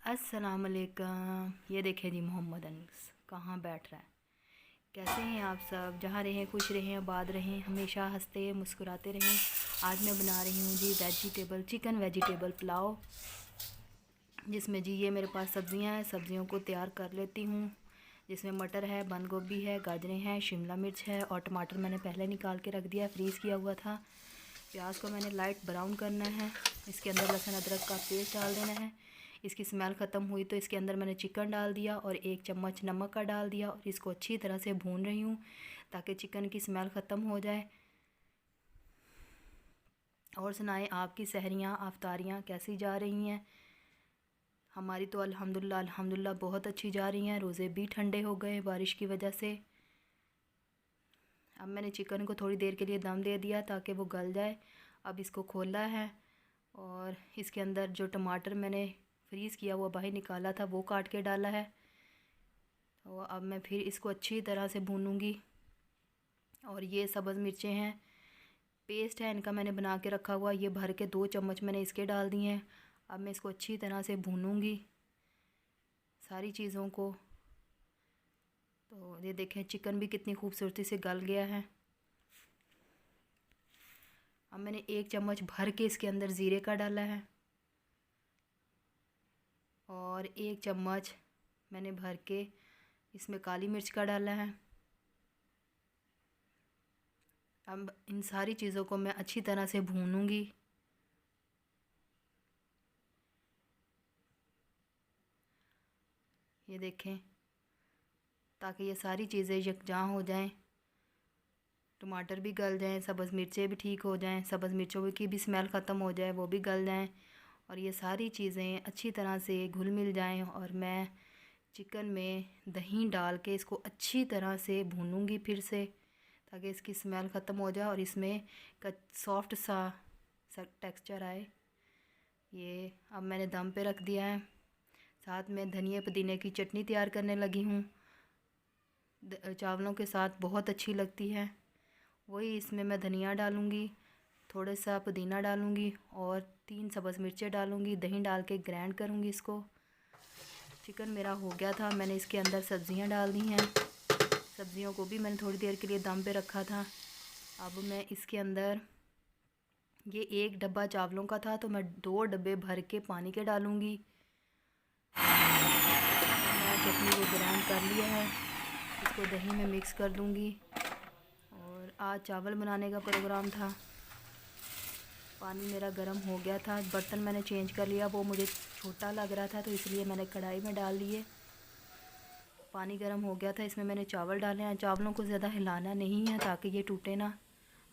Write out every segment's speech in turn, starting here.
अस्सलामुअलैकुम। ये देखें जी, मोहम्मद अनस कहाँ बैठ रहा है। कैसे हैं आप सब? जहाँ रहें खुश रहें, आबाद रहें, हमेशा हंसते मुस्कुराते रहें। आज मैं बना रही हूँ जी चिकन वेजिटेबल पुलाव, जिसमें जी ये मेरे पास सब्ज़ियाँ हैं। सब्ज़ियों को तैयार कर लेती हूँ, जिसमें मटर है, बंद गोभी है, गाजरें हैं, शिमला मिर्च है और टमाटर मैंने पहले निकाल के रख दिया, फ्रीज़ किया हुआ था। प्याज को मैंने लाइट ब्राउन करना है। इसके अंदर लहसुन अदरक का पेस्ट डाल देना है। इसकी स्मेल ख़त्म हुई तो इसके अंदर मैंने चिकन डाल दिया और 1 चम्मच नमक का डाल दिया और इसको अच्छी तरह से भून रही हूँ ताकि चिकन की स्मेल ख़त्म हो जाए। और सुनाएं, आपकी सहरियाँ अफ्तारियाँ कैसी जा रही हैं? हमारी तो अल्हम्दुलिल्लाह बहुत अच्छी जा रही हैं। रोज़े भी ठंडे हो गए बारिश की वजह से। अब मैंने चिकन को थोड़ी देर के लिए दम दे दिया ताकि वो गल जाए। अब इसको खोला है और इसके अंदर जो टमाटर मैंने फ्रीज़ किया हुआ बाहर निकाला था वो काट के डाला है। तो अब मैं फिर इसको अच्छी तरह से भूनूंगी। और ये सब्ज़ मिर्चें हैं, पेस्ट है इनका मैंने बना के रखा हुआ, ये भर के 2 चम्मच मैंने इसके डाल दिए हैं। अब मैं इसको अच्छी तरह से भूनूंगी सारी चीज़ों को। तो ये देखें, चिकन भी कितनी खूबसूरती से गल गया है। अब मैंने 1 चम्मच भर के इसके अंदर ज़ीरे का डाला है और 1 चम्मच मैंने भर के इसमें काली मिर्च का डाला है। अब इन सारी चीज़ों को मैं अच्छी तरह से भूनूंगी। ये देखें, ताकि ये सारी चीज़ें यकजां हो जाएं, टमाटर भी गल जाएं, सब्ज़ मिर्चें भी ठीक हो जाएं, सब्ज़ मिर्चों की भी स्मेल ख़त्म हो जाए, वो भी गल जाएं और ये सारी चीज़ें अच्छी तरह से घुल मिल जाएं। और मैं चिकन में दही डाल के इसको अच्छी तरह से भूनूंगी फिर से, ताकि इसकी स्मेल ख़त्म हो जाए और इसमें सॉफ्ट सा टेक्सचर आए। ये अब मैंने दम पे रख दिया है। साथ में धनिया पुदीने की चटनी तैयार करने लगी हूँ, चावलों के साथ बहुत अच्छी लगती है। वही इसमें मैं धनिया डालूँगी, थोड़ा सा पुदीना डालूँगी और 3 सब्ज़ मिर्चें डालूँगी। दही डाल के ग्राइंड करूँगी इसको। चिकन मेरा हो गया था, मैंने इसके अंदर सब्ज़ियाँ डाल दी हैं। सब्ज़ियों को भी मैंने थोड़ी देर के लिए दम पे रखा था। अब मैं इसके अंदर, ये 1 डब्बा चावलों का था तो मैं 2 डब्बे भर के पानी के डालूँगी। मैं चटनी को ग्राइंड कर लिया है, इसको दही में मिक्स कर दूँगी। और आज चावल बनाने का प्रोग्राम था। पानी मेरा गर्म हो गया था, बर्तन मैंने चेंज कर लिया, वो मुझे छोटा लग रहा था तो इसलिए मैंने कढ़ाई में डाल लिए। पानी गर्म हो गया था, इसमें मैंने चावल डाले हैं। चावलों को ज़्यादा हिलाना नहीं है ताकि ये टूटे ना।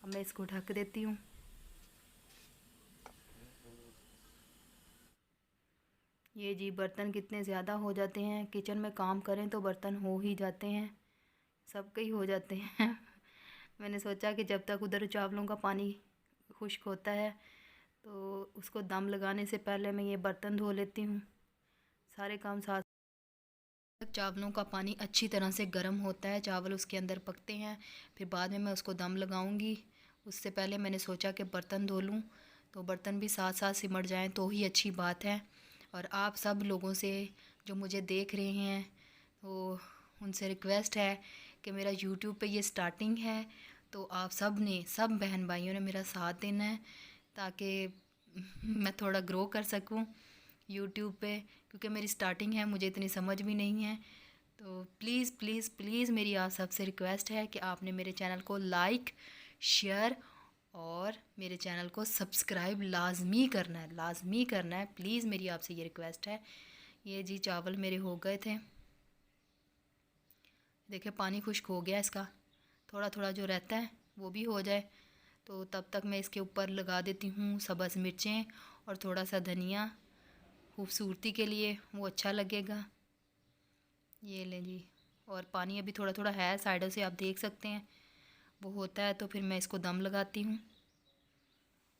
अब मैं इसको ढक देती हूँ। ये जी, बर्तन कितने ज़्यादा हो जाते हैं, किचन में काम करें तो बर्तन हो ही जाते हैं, सबके ही हो जाते हैं। मैंने सोचा कि जब तक उधर चावलों का पानी खुश्क होता है तो उसको दम लगाने से पहले मैं ये बर्तन धो लेती हूँ। सारे काम साथ। चावलों का पानी अच्छी तरह से गर्म होता है, चावल उसके अंदर पकते हैं, फिर बाद में मैं उसको दम लगाऊंगी। उससे पहले मैंने सोचा कि बर्तन धो लूँ, तो बर्तन भी साथ साथ सिमट जाएं तो ही अच्छी बात है। और आप सब लोगों से जो मुझे देख रहे हैं, तो उनसे रिक्वेस्ट है कि मेरा यूट्यूब पे ये स्टार्टिंग है, तो आप सब बहन भाइयों ने मेरा साथ देना है ताकि मैं थोड़ा ग्रो कर सकूं यूट्यूब पे, क्योंकि मेरी स्टार्टिंग है, मुझे इतनी समझ भी नहीं है। तो प्लीज़ प्लीज़ प्लीज़ मेरी आप सबसे रिक्वेस्ट है कि आपने मेरे चैनल को लाइक, शेयर और मेरे चैनल को सब्सक्राइब लाजमी करना है, लाजमी करना है। प्लीज़ मेरी आपसे ये रिक्वेस्ट है। ये जी, चावल मेरे हो गए थे, देखिए पानी खुश्क हो गया इसका, थोड़ा थोड़ा जो रहता है वो भी हो जाए। तो तब तक मैं इसके ऊपर लगा देती हूँ सब्ज़ मिर्चें और थोड़ा सा धनिया, खूबसूरती के लिए वो अच्छा लगेगा। ये लें जी, और पानी अभी थोड़ा थोड़ा है, साइडों से आप देख सकते हैं। वो होता है तो फिर मैं इसको दम लगाती हूँ,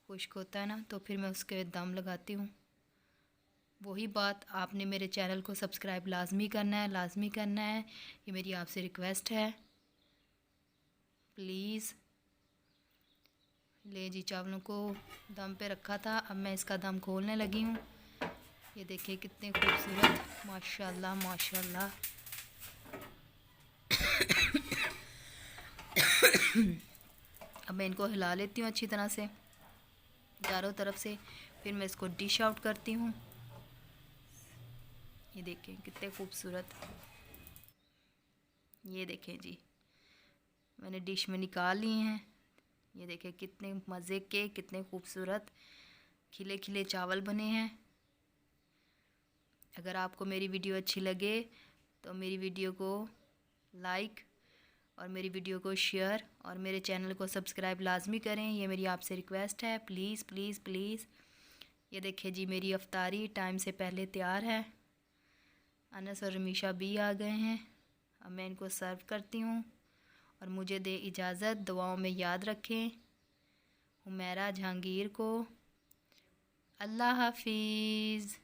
खुश्क होता है ना तो फिर मैं उसके दम लगाती हूँ। वही बात, आपने मेरे चैनल को सब्सक्राइब लाजमी करना है, लाजमी करना है, ये मेरी आपसे रिक्वेस्ट है, प्लीज़। ले जी, चावलों को दम पे रखा था, अब मैं इसका दम खोलने लगी हूँ। ये देखिए कितने खूबसूरत, माशाल्लाह माशाल्लाह। अब मैं इनको हिला लेती हूँ अच्छी तरह से चारों तरफ से, फिर मैं इसको डिश आउट करती हूँ। ये देखें कितने खूबसूरत, ये देखें जी मैंने डिश में निकाल लिए हैं। ये देखें कितने मज़े के, कितने खूबसूरत खिले खिले चावल बने हैं। अगर आपको मेरी वीडियो अच्छी लगे तो मेरी वीडियो को लाइक और मेरी वीडियो को शेयर और मेरे चैनल को सब्सक्राइब लाजमी करें, ये मेरी आपसे रिक्वेस्ट है, प्लीज़ प्लीज़ प्लीज़। ये देखिए जी मेरी अफ्तारी टाइम से पहले तैयार है। अनस और रमीशा भी आ गए हैं। अब मैं इनको सर्व करती हूँ और मुझे दे इजाज़त। दुआओं में याद रखें हुमैरा जहांगीर को। अल्लाह हाफिज़।